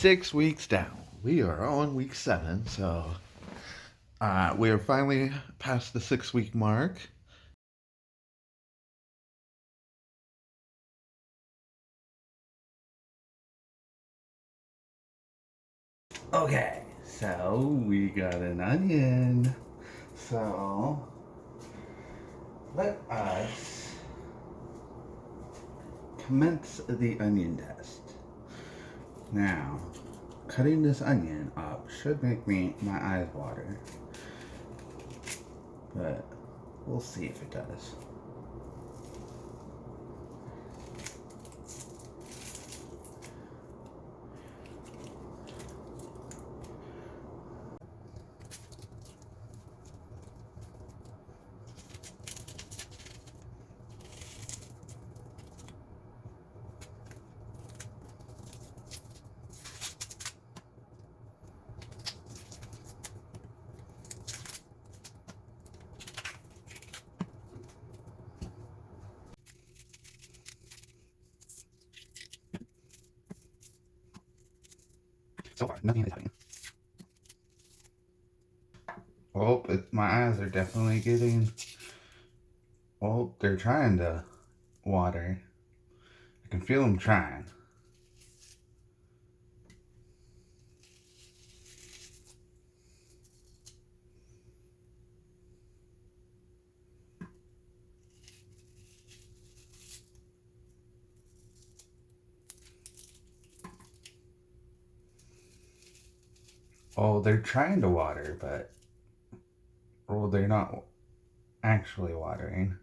6 weeks down. We are on week 7, so we are finally past the 6 week mark. Okay, so we got an onion. So let us commence the onion test. Now, cutting this onion up should make my eyes water, but we'll see if it does. So far, nothing is happening. Oh, my eyes are definitely getting... Well, they're trying to water. I can feel them trying. Oh, they're trying to water, but... Well, they're not actually watering.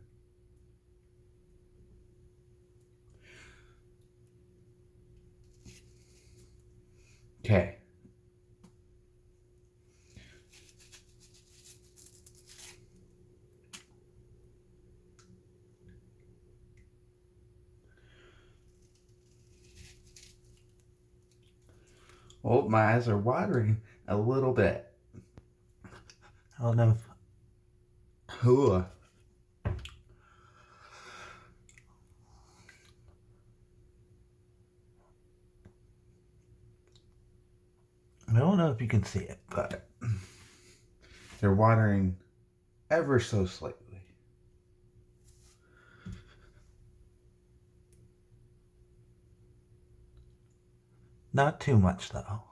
Okay. Oh, my eyes are watering a little bit. I don't know if... Ooh. I don't know if you can see it, but they're watering ever so slightly. Not too much, though.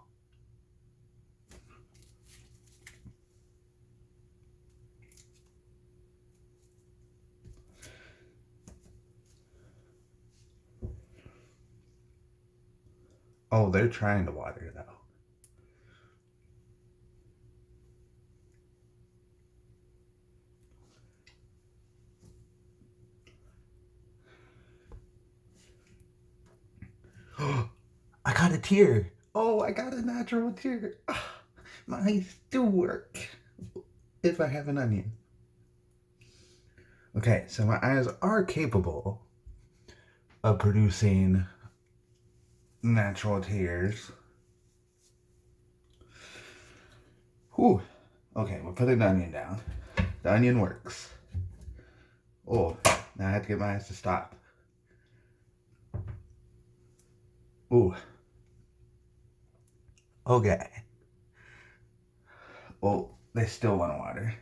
Oh, they're trying to water, though. I got a tear. Oh, I got a natural tear. My eyes do work if I have an onion. Okay, so my eyes are capable of producing natural tears. Whew. Okay, we'll put an onion down. The onion works. Oh, now I have to get my eyes to stop. Ooh. Okay. Oh, they still want to water.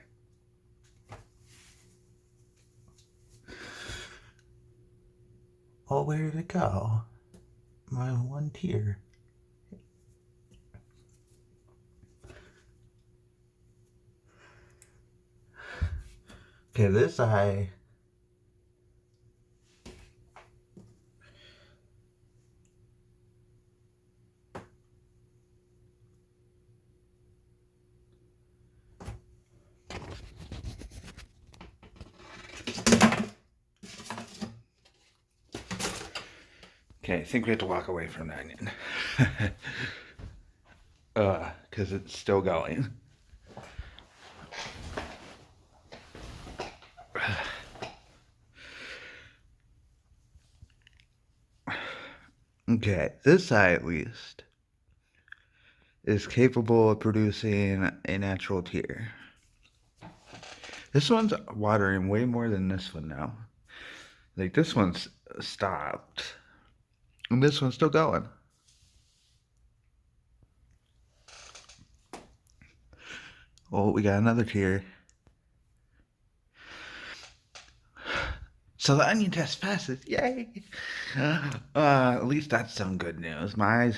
Oh, where did it go? My one tear. Okay, this eye. Okay, I think we have to walk away from the onion. Because it's still going. Okay, this eye at least is capable of producing a natural tear. This one's watering way more than this one now. Like, this one's stopped. And this one's still going. Oh, we got another tear. So the onion test passes. Yay! At least that's some good news. My eyes.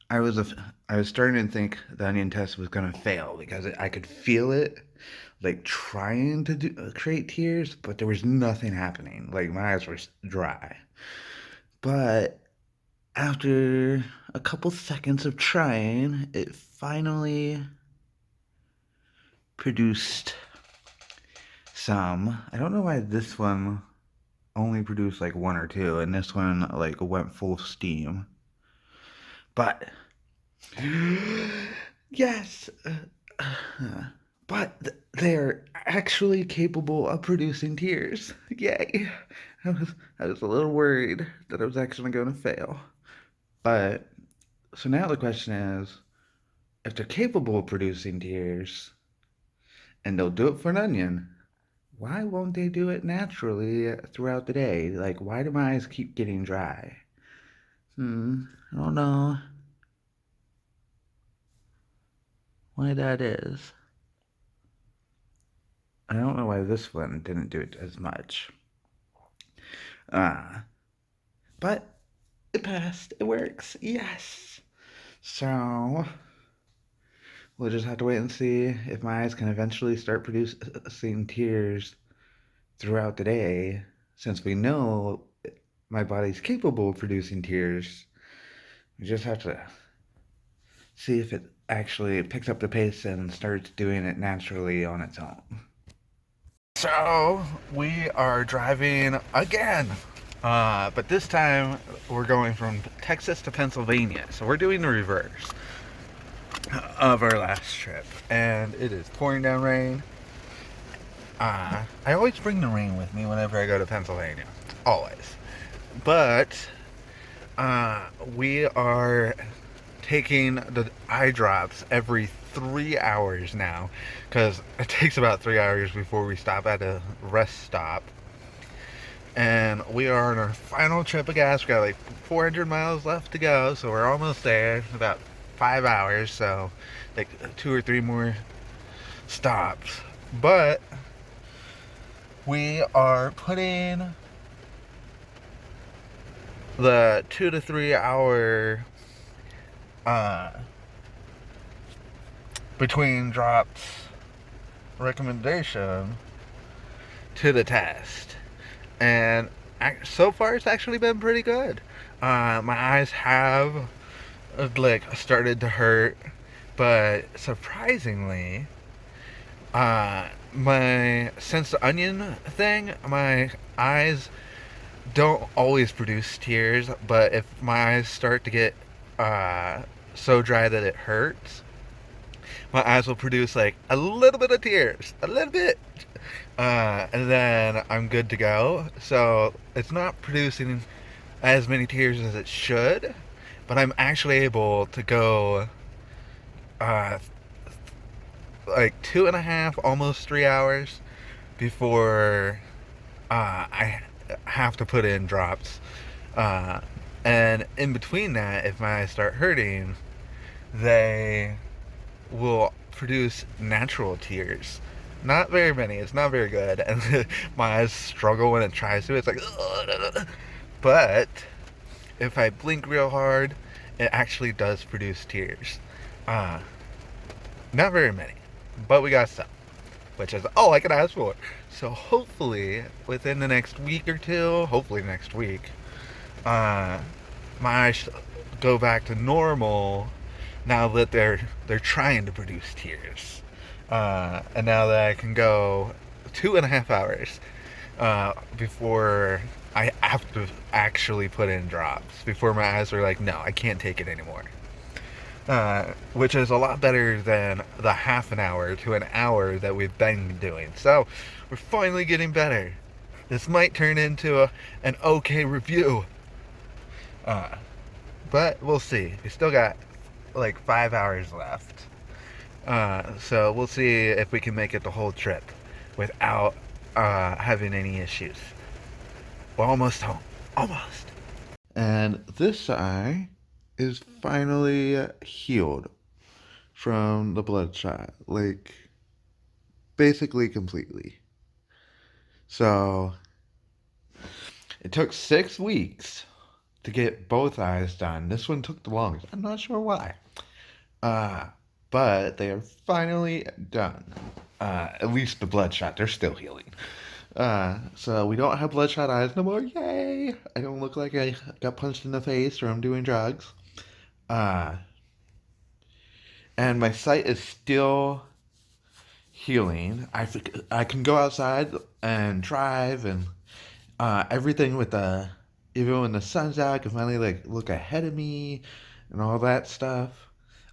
I was I was starting to think the onion test was gonna fail because I could feel it, like trying to create tears, but there was nothing happening. Like my eyes were dry. But after a couple seconds of trying, it finally produced some. I don't know why this one only produced like one or two, and this one like went full steam. But yes, but they're actually capable of producing tears. Yay! I was I was a little worried that I was actually going to fail. But so now the question is, if they're capable of producing tears and they'll do it for an onion, why won't they do it naturally throughout the day? Like, why do my eyes keep getting dry? I don't know why that is. I don't know why this one didn't do it as much. Uh, but it passed. It works. Yes. So we'll just have to wait and see if my eyes can eventually start producing tears throughout the day. Since we know my body's capable of producing tears, we just have to see if it actually picks up the pace and starts doing it naturally on its own. So we are driving again, but this time we're going from Texas to Pennsylvania. So we're doing the reverse of our last trip, and it is pouring down rain. I always bring the rain with me whenever I go to Pennsylvania, always. But we are taking the eye drops every 3 hours now, because it takes about 3 hours before we stop at a rest stop. And we are on our final trip of gas. We got like 400 miles left to go, so we're almost there. About 5 hours, so like 2 or 3 more stops. But we are putting the 2 to 3 hour uh, between drops recommendation to the test, and so far it's actually been pretty good. My eyes have like started to hurt, but surprisingly, my since the onion thing, my eyes don't always produce tears, but if my eyes start to get so dry that it hurts, my eyes will produce like a little bit of tears, a little bit, and then I'm good to go. So it's not producing as many tears as it should, but I'm actually able to go uh, like 2.5, almost 3 hours before I have to put in drops. Uh, and in between that, if my eyes start hurting, they will produce natural tears. Not very many. It's not very good, and my eyes struggle when it tries to. It's like, ugh. But if I blink real hard, it actually does produce tears. Uh, Not very many, but we got some, which is all I can ask for. So hopefully, within the next week or two, hopefully next week, uh, my eyes go back to normal. Now that they're trying to produce tears, and now that I can go 2.5 hours before I have to actually put in drops, before my eyes are like, no, I can't take it anymore. Which is a lot better than the half an hour to an hour that we've been doing. So we're finally getting better. This might turn into an okay review. Uh, but we'll see. We still got like 5 hours left. So we'll see if we can make it the whole trip without having any issues. We're almost home. Almost. And this eye is finally healed. from the bloodshot, like basically completely. So it took 6 weeks to get both eyes done. This one took the longest. I'm not sure why. Uh, but they are finally done. At least the bloodshot, they're still healing. So we don't have bloodshot eyes no more. Yay! I don't look like I got punched in the face or I'm doing drugs. Uh, and my sight is still healing. I can go outside and drive and everything with the even when the sun's out, I can finally like look ahead of me and all that stuff.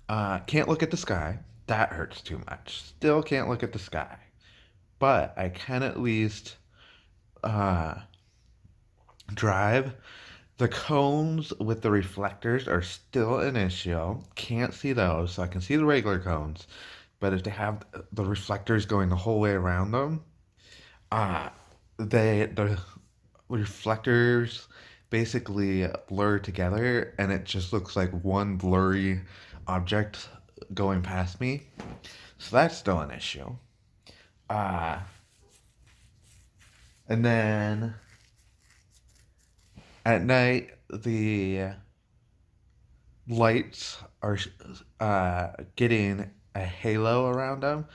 Can't look at the sky. That hurts too much. Still can't look at the sky. But I can at least uh, drive. The cones with the reflectors are still an issue. Can't see those, so I can see the regular cones. But if they have the reflectors going the whole way around them, uh, the reflectors basically blur together, and it just looks like one blurry object going past me. So that's still an issue. Uh, and then at night, the lights are getting a halo around them.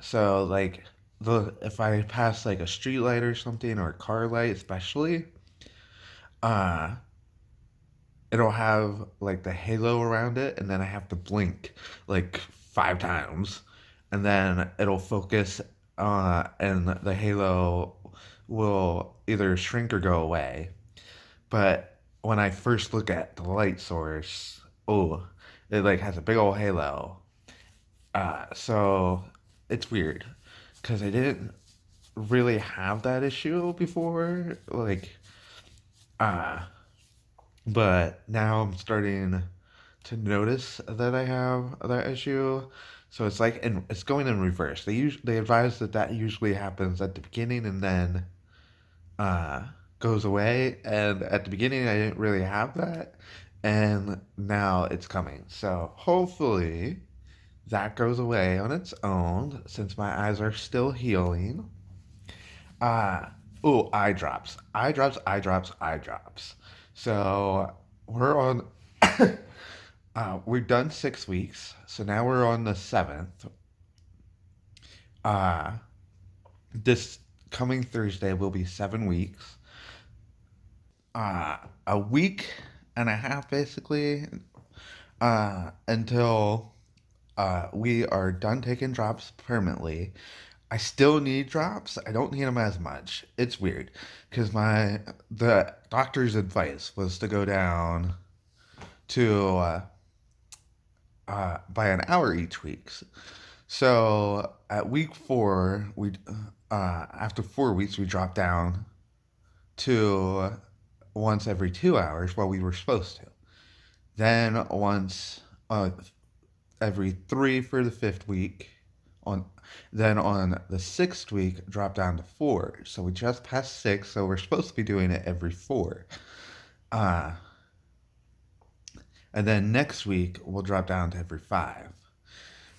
So like the if I pass like a street light or something or a car light, especially, uh, it'll have like the halo around it, and then I have to blink like 5 times, and then it'll focus, and the halo will either shrink or go away. But when I first look at the light source, oh, it like has a big old halo. So it's weird because I didn't really have that issue before. Uh, but now I'm starting to notice that I have that issue. So it's like, and it's going in reverse. They advise that that usually happens at the beginning and then uh, goes away. And at the beginning, I didn't really have that, and now it's coming. So hopefully that goes away on its own since my eyes are still healing. Uh, oh, eye drops, eye drops, eye drops, eye drops. So we're on. We've done 6 weeks, so now we're on the seventh. Uh, this coming Thursday will be 7 weeks. A week and a half basically, until we are done taking drops permanently. I still need drops. I don't need them as much. It's weird because my the doctor's advice was to go down to by an hour each week. So at week 4, we after 4 weeks we dropped down to once every 2 hours while we were supposed to. Then once every 3 for the 5th week. On then on the 6th week, drop down to 4. So we just passed 6, so we're supposed to be doing it every 4. Uh, and then next week we'll drop down to every 5.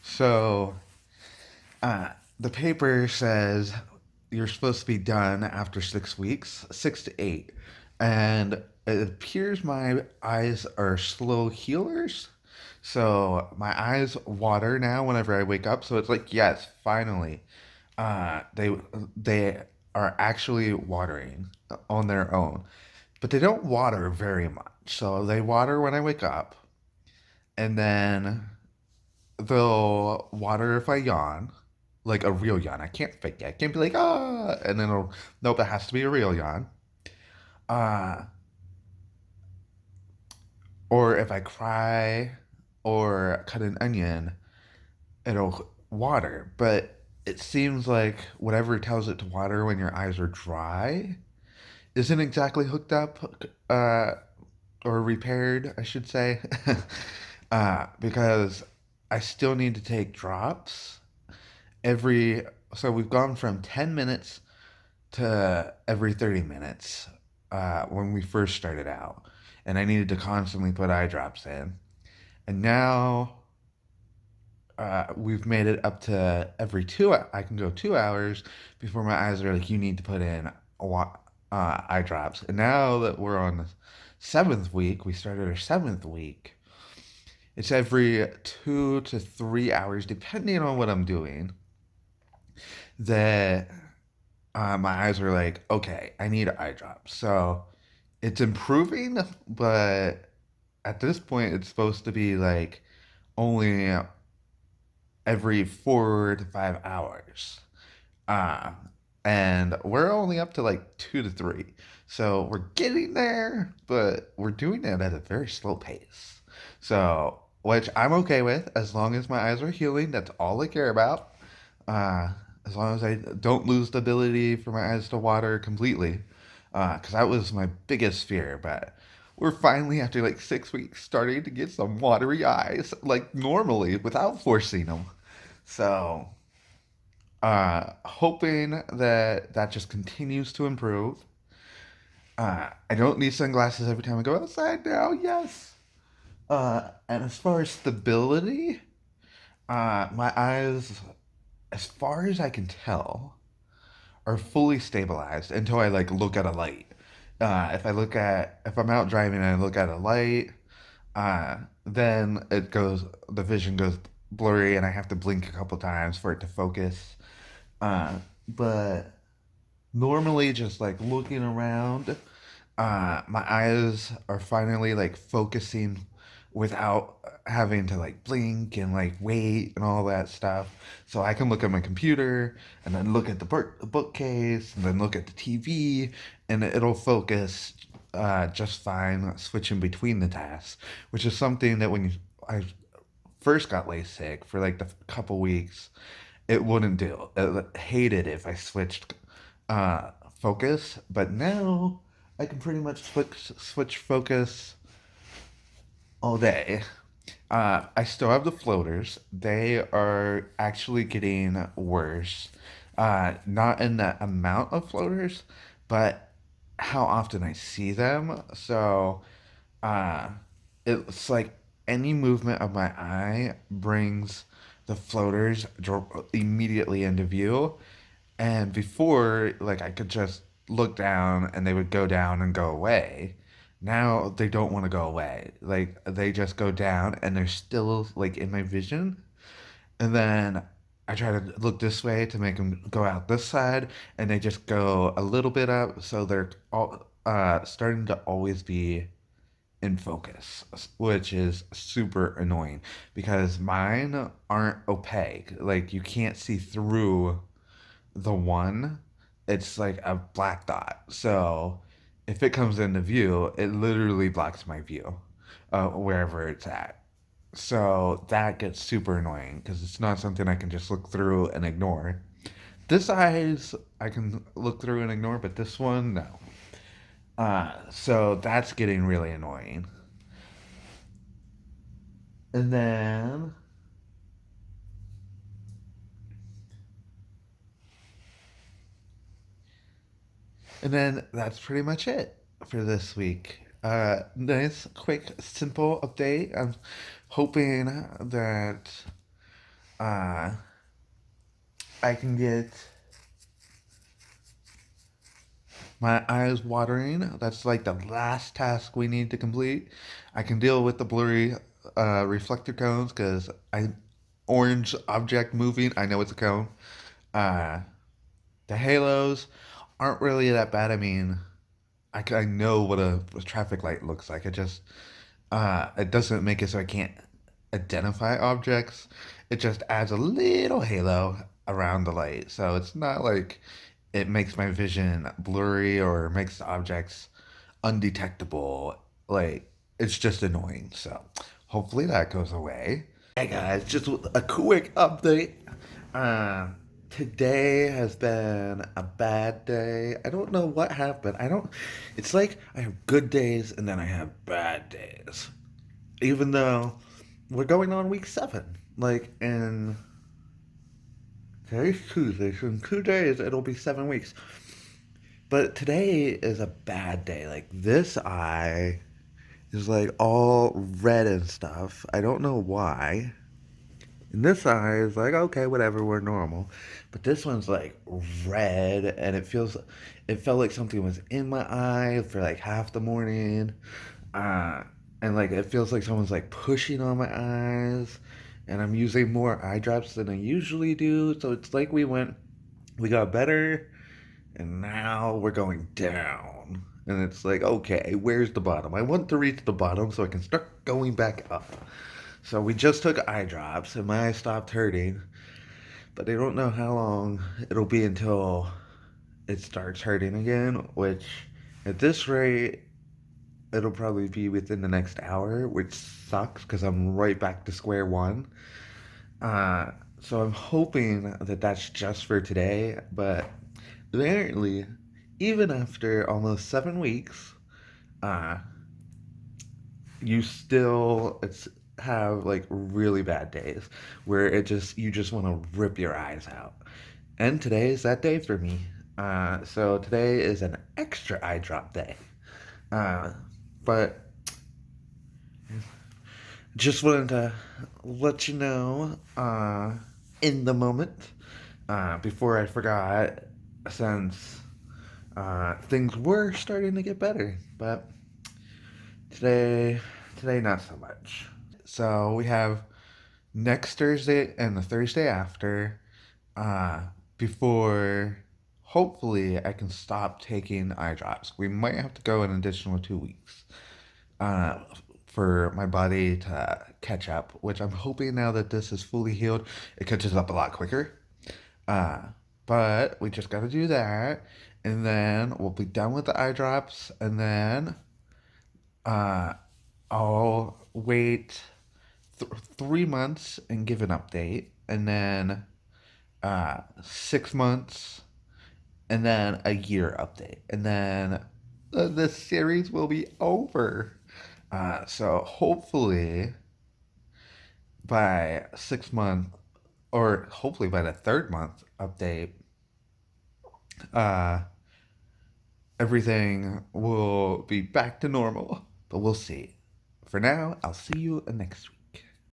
So the paper says you're supposed to be done after 6 weeks, 6 to 8. And it appears my eyes are slow healers. So my eyes water now whenever I wake up. So it's like, yes, finally, they are actually watering on their own, but they don't water very much. So they water when I wake up, and then they'll water if I yawn, like a real yawn. I can't fake it. I can't be like and then it'll nope. It has to be a real yawn. Uh, or if I cry or cut an onion, it'll water. But it seems like whatever tells it to water when your eyes are dry isn't exactly hooked up or repaired, I should say, because I still need to take drops every. So we've gone from 10 minutes to every 30 minutes when we first started out. And I needed to constantly put eye drops in. And now we've made it up to every I can go 2 hours before my eyes are like, you need to put in eye drops. And now that we're on the seventh week, we started our seventh week. It's every 2 to 3 hours, depending on what I'm doing, that my eyes are like, okay, I need eye drops. So it's improving, but at this point, it's supposed to be like only every 4 to 5 hours. Uh, and we're only up to like 2 to 3. So we're getting there, but we're doing it at a very slow pace. So, which I'm okay with as long as my eyes are healing. That's all I care about. Uh, as long as I don't lose the ability for my eyes to water completely. Because that was my biggest fear. But we're finally, after like 6 weeks, starting to get some watery eyes, like normally without forcing them. So, hoping that that just continues to improve. I don't need sunglasses every time I go outside now. Yes. And as far as stability, my eyes, as far as I can tell, are fully stabilized until I like look at a light. If I'm out driving and I look at a light, then the vision goes blurry and I have to blink a couple times for it to focus. But normally just like looking around, my eyes are finally like focusing without having to like blink and like wait and all that stuff. So I can look at my computer and then look at the bookcase and then look at the TV, and it'll focus just fine switching between the tasks, which is something that I first got LASIK for like the couple weeks, it wouldn't do. It hated if I switched uh, focus, but now I can pretty much switch focus all day. I still have the floaters. They are actually getting worse. Not in the amount of floaters, but how often I see them. So uh, it's like any movement of my eye brings the floaters immediately into view. And before, like, I could just look down and they would go down and go away. Now they don't want to go away. Like, they just go down and they're still, like, in my vision. And then I try to look this way to make them go out this side, and they just go a little bit up. So they're all starting to always be in focus, which is super annoying because mine aren't opaque. Like, you can't see through the one, it's like a black dot. So if it comes into view, it literally blocks my view, wherever it's at. So that gets super annoying because it's not something I can just look through and ignore. This eyes I can look through and ignore, but this one, no. So that's getting really annoying. And then that's pretty much it for this week. Nice, quick, simple update. I'm hoping that uh, I can get my eyes watering. That's like the last task we need to complete. I can deal with the blurry reflector cones because orange object moving. I know it's a cone. Uh, the halos aren't really that bad. I mean, I know what a traffic light looks like. It doesn't make it so I can't identify objects. It just adds a little halo around the light. So it's not like it makes my vision blurry or makes the objects undetectable. Like, it's just annoying. So hopefully that goes away. Hey guys, just a quick update. Uh, Today has been a bad day. I don't know what happened. It's like I have good days and then I have bad days. Even though we're going on week 7. Like, in today's Tuesday, so in 2 days it'll be 7 weeks. But today is a bad day. Like, this eye is like all red and stuff. I don't know why. And this eye is like, okay, whatever, we're normal. But this one's like red, and it felt like something was in my eye for like half the morning. Uh, and like it feels like someone's like pushing on my eyes, and I'm using more eye drops than I usually do. So it's like we got better, and now we're going down. And it's like, okay, where's the bottom? I want to reach the bottom so I can start going back up. So we just took eye drops, and my eye stopped hurting, but I don't know how long it'll be until it starts hurting again, which at this rate, it'll probably be within the next hour, which sucks because I'm right back to square one. Uh, so I'm hoping that that's just for today, but apparently, even after almost 7 weeks, uh, you still have like really bad days where you just want to rip your eyes out. And today is that day for me. So today is an extra eye drop day. Uh, but just wanted to let you know in the moment before I forgot, since things were starting to get better. But today, today not so much. So we have next Thursday and the Thursday after, uh, before hopefully I can stop taking eye drops. We might have to go an additional 2 weeks uh, for my body to catch up, which I'm hoping now that this is fully healed, it catches up a lot quicker. Uh, but we just got to do that, and then we'll be done with the eye drops, and then uh, I'll wait 3 months and give an update, and then 6 months, and then a year update, and then the series will be over. So hopefully by 6 month, or hopefully by the third month update, uh, everything will be back to normal. But we'll see. For now, I'll see you next week.